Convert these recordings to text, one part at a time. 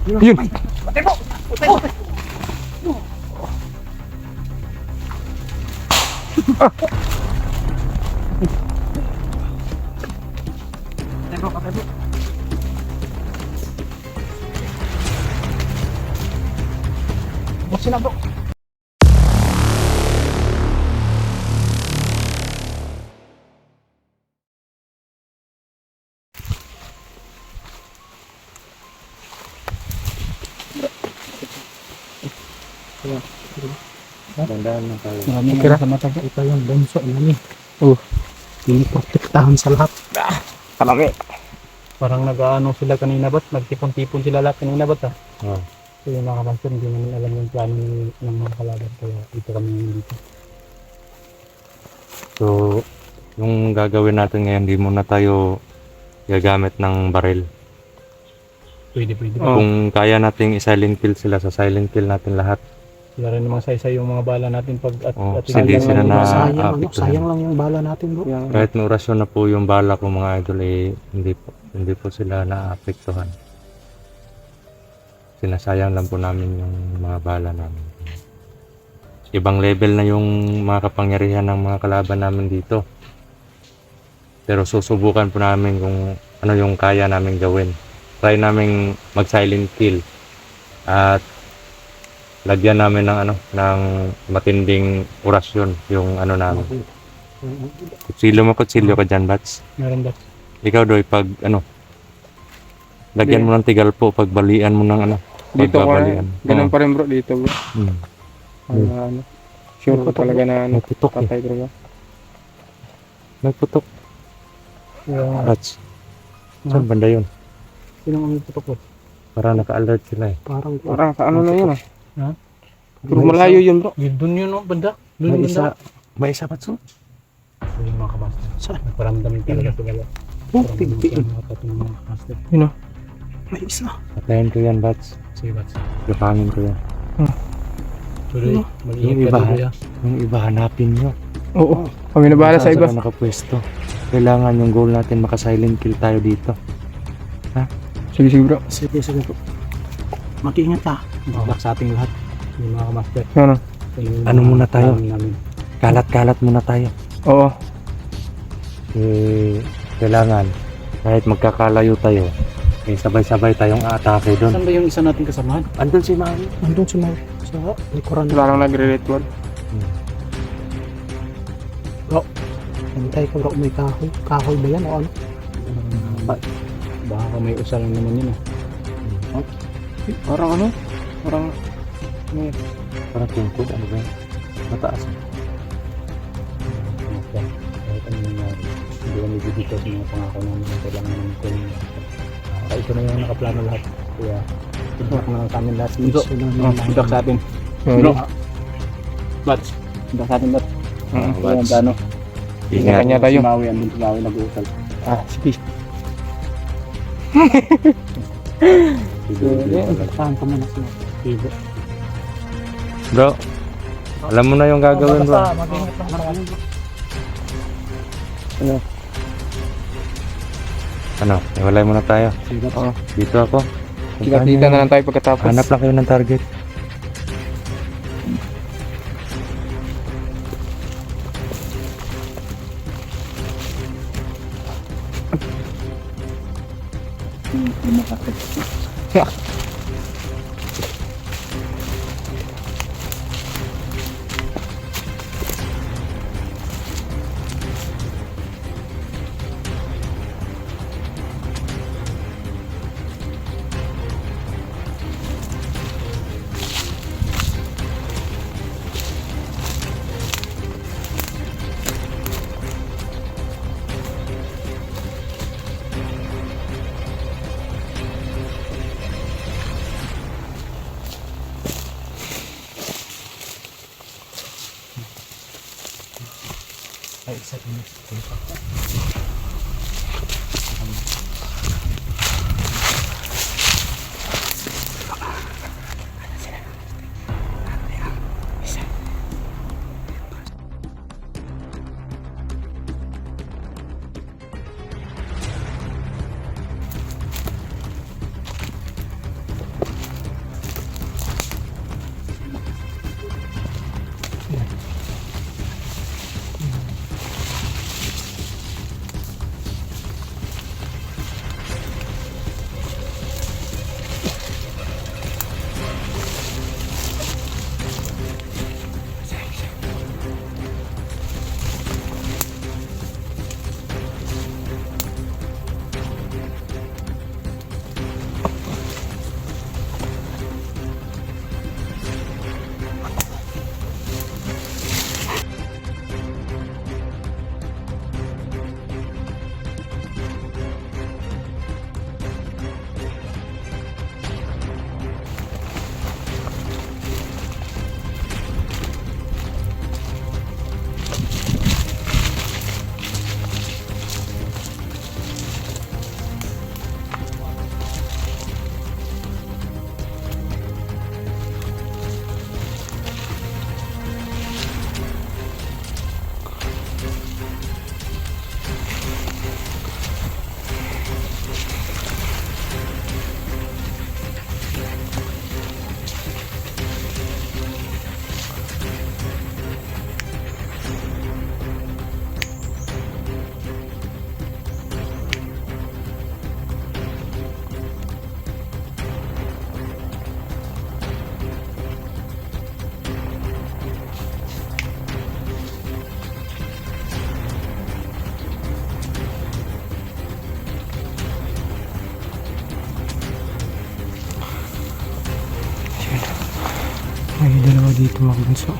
Yun. Patay po! Patay po! Patay po, patay po. Buksin na po. Dandaan na tayo. Maraming kira sa mata. Ito yung bunso namin. Oh, piniprotektahan sa lahat. Kalami. Parang nag-ano sila kanina ba't? Nagtipon-tipon sila lahat kanina ba't ha? Oh. So yung mga kamasyon, hindi namin alam yung plano ng mga kalaban. Kaya dito kami dito. So, yung gagawin natin ngayon, di muna tayo gagamit ng baril. Pwede. Kung kaya nating i-silent kill sila, sa silent kill natin lahat. Sila rin namang saysay yung mga bala natin pag hindi sila na sayang lang yung bala natin bro. kahit may orasyon na po yung bala ko mga idol, hindi po sila naapektuhan. Sinasayang lang po namin yung mga bala namin. Ibang level na yung mga kapangyarihan ng mga kalaban namin dito. Pero susubukan po namin kung ano yung kaya namin gawin. Try namin mag-silent kill at lagyan namin ng matinding orasyon yung namin. Kutsilyo ka dyan, Bats. Meron ba? Ikaw Doy, pag lagyan mo ng tigal po, pag balian mo ng Dito ko pagbabalian. ganun pa rin bro, dito bro. Sure ko talaga na May putok eh. patay bro. May putok. Bats. Saan banda yun? Sino ang putok ko? Parang naka-alert sila eh. Parang Ano na yun Ha? Pero malayo yun bro. Yun dun yun oh, banda. Dun May banda. may isa Bats. So, yung mga kamasyon. Saan? Nagparamdam talaga sila. Oh, tigpiin. Yun oh. May isa. Patayin ko yan, Bats. Sige Bats. Lapangin ko yan. Tuloy. Yung iba, yung iba hanapin nyo. Oo. Kami na bahala sa iba. Saan nakapwesto. Kailangan yung goal natin maka-silent kill tayo dito. Sige bro. Sige bro. Mag-iingat ha. Mag sa ating lahat. Yung mga kamaster. Ano muna tayo? Kalat-kalat muna tayo. Oo. Kailangan kahit magkakalayo tayo, sabay-sabay tayong aatake doon. Saan ba yung isa nating kasamahan? Andun si Mami. Andun si Mami. Sa likuran. Parang nagre-retward. Hintay ko bro, may kahoy. Kahoy ba yan o ano? Baka may usal naman yun Parang Parang Parang tungkod, ano ba yun? Mataas. Kahit ano nangyari. Hindi kami bibigyan sa mga pangako namin na kailangan namin kung ito na yung nakaplano lahat. Kaya feedback na lang sa amin lahat. Feedback sa atin. bro. Bats. Feedback sa atin lahat. Bats. Ano? Ingat. Kanya tayo. Andun si Maui nag-uusal. Sige. Saan ka muna siya? Ibo. Bro, alam mo na yung gagawin bro. Mag-ingat lang bro. Ano, iwalay muna tayo. Oo. Dito ako. Kita-kita na lang tayo pagkatapos. Hanap lang kayo ng target. Ay, isa din. May dalawa dito mga bunso.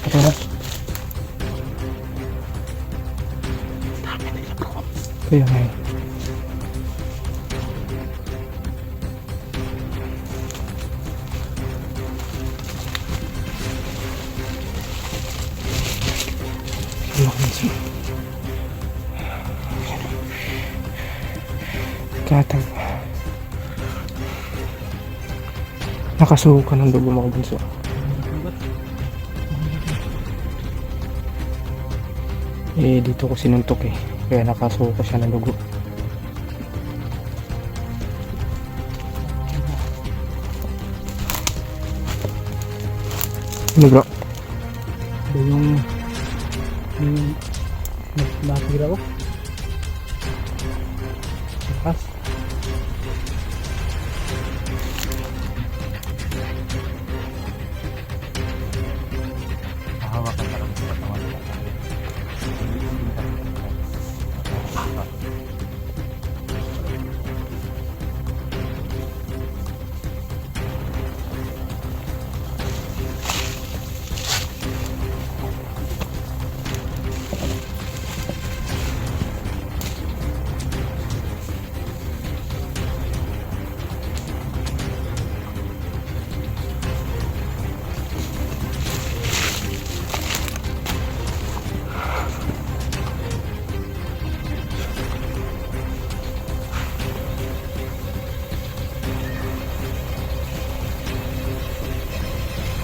Ito na. Kaya nga eh. Katag. Nakasuka ng dugo mga bunso. Eh, dito ko sinuntok eh. Kaya nakasuka siya ng dugo. Ano bro? Ito yung nakira ko. Lakas. Hahawakan ka lang sa katawan mo.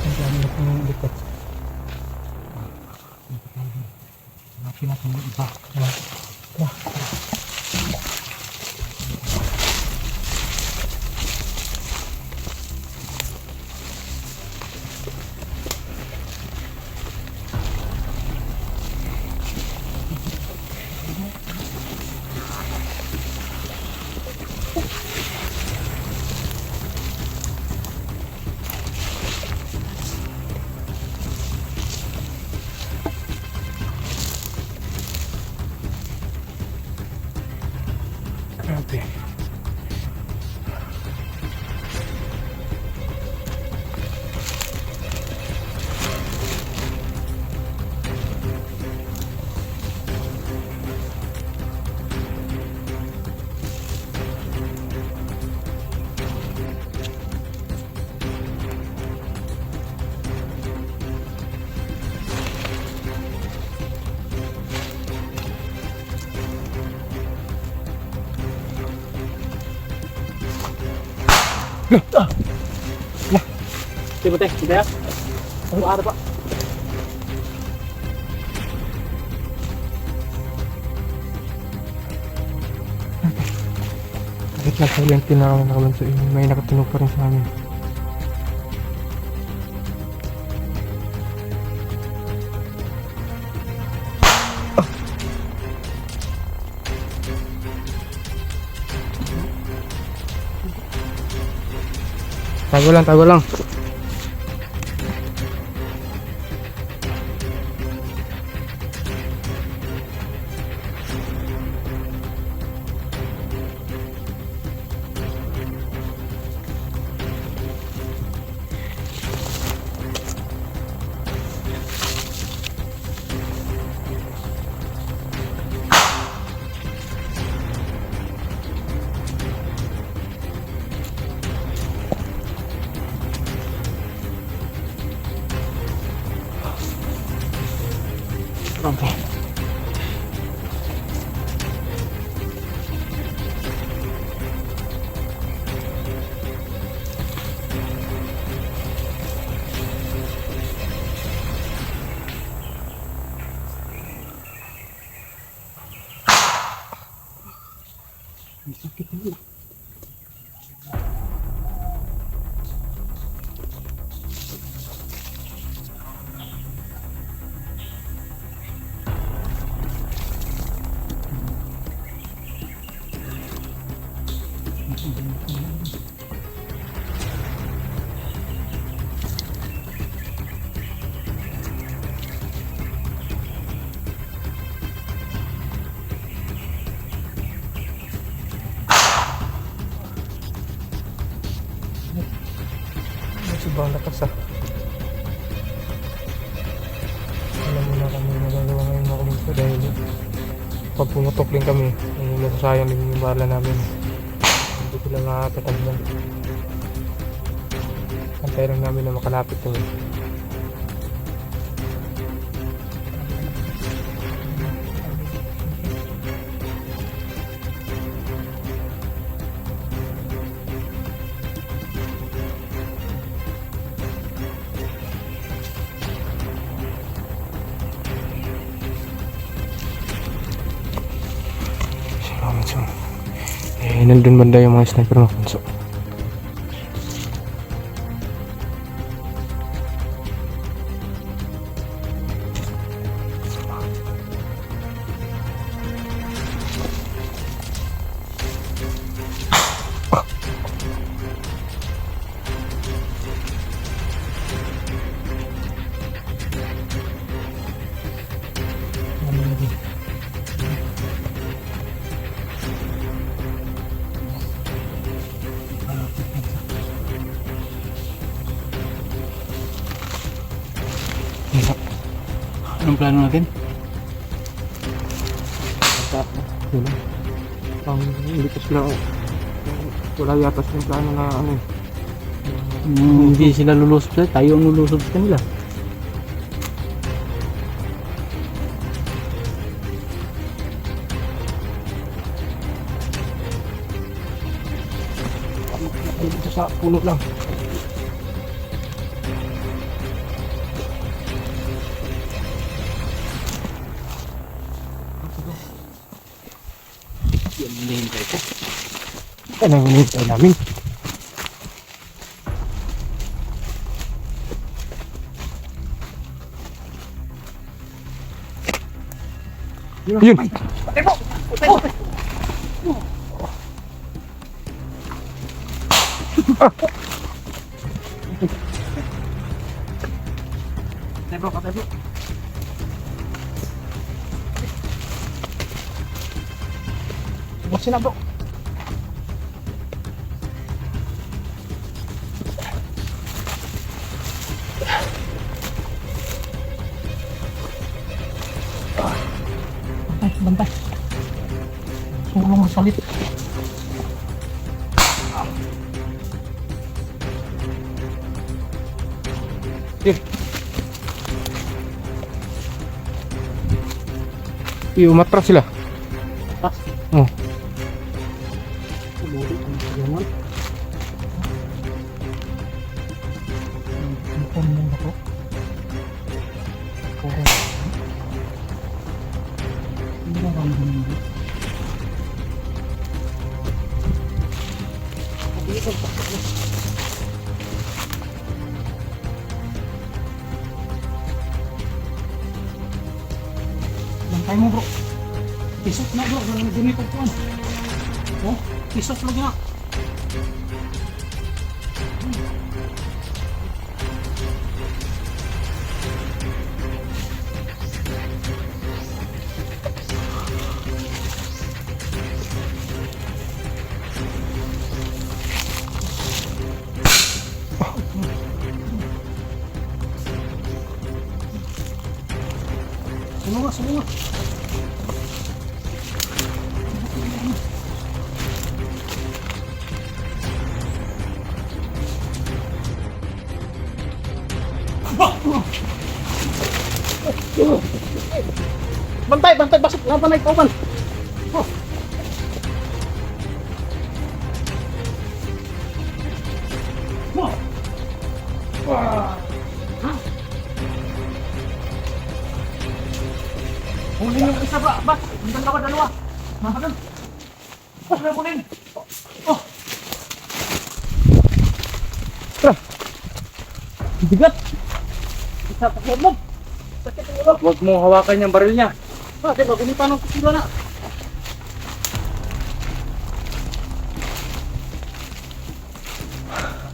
Ang dami na pong likod. Makina pong iba. Grabe. Tiba teh, kita ya. Ada pak. Kahit na silent na ako nakabanso, may nakatunog pa rin sa amin. Tago lang. Okay. Ang sakit mo. Sobrang lakas ah. Alam mo na kami magagawa ngayon mga kamusta dahil pag pumutok din kami, ay nasasayang din yung bala namin. Hindi sila nakakatagnan. Antay lang namin na makalapit kami. Nandun banda yung mga sniper mga kanso. Anong plano natin? Yun lang. Hindi ko sila, wala yata silang plano na ano eh. Hindi sila lulusob sila, tayo ang lulusob sa kanila. Dito sa puno lang. Yan, hinihintay ko. Ano yung hinihintay namin? Yun! Patay bro, patay bro. Buksin na bro! Bantay, bantay. Sulong salit. Umatras sila. Tas. Oh. Umulit ang kagaman. Bukan mo na ko. Oo. Hindi na ba ang bumili? Bantay mo bro. Pisot na bro, walang dumi ko po. Oh, pisot lagi na. Semua, semua. bantay, basok, laban na ikaw man. Oh. Oh. Wah. Ha? Kunin yung isa ba? Bas, ang dalawa. Mahagan. Bas, may kunin. Oh. Tara. Bigat. Isa pa mo. Sakit ang ulo. Huwag mo hawakan yung baril niya. Ah, diba, gumitan ng kusilo na.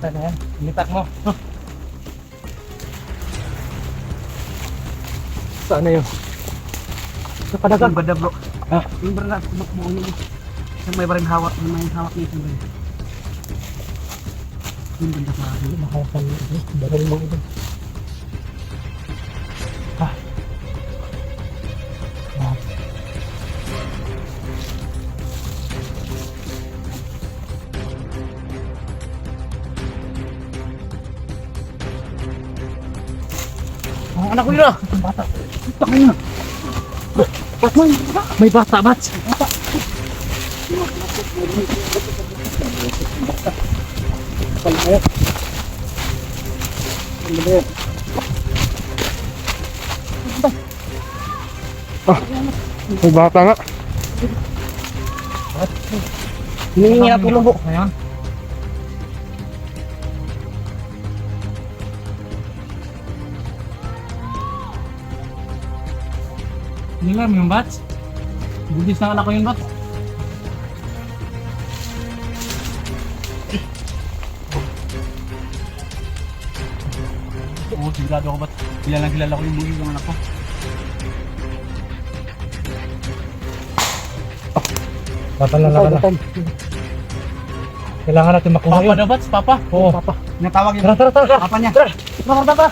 Ano yan? Lipat mo. Saan na yun? Sa padagang. Bada bro. Ah. Yung baril na tumak mo yun. Yung may baril hawak, yung may hawak niya yung baril. Yung banda sa akin. Makawasan mo ito. Baril mo ito. Ah. Ah. Ang anak ko yun ah! Bata. Takay na! May bata, Bats! Bata! Palmayat! Palmayat! May bata nga. Hinihingi na tulong po. Ayan. Nilam yung Bats. Budis na anak ko yung Bats. Oo, sigurado ako Bats. Kilala ko yung buhay ng anak ko. Laban na. Kailangan natin makuha yun. Papa na Bats, Papa. Oo. Papa. Natawag yun. Tara. Papa niya. Tara.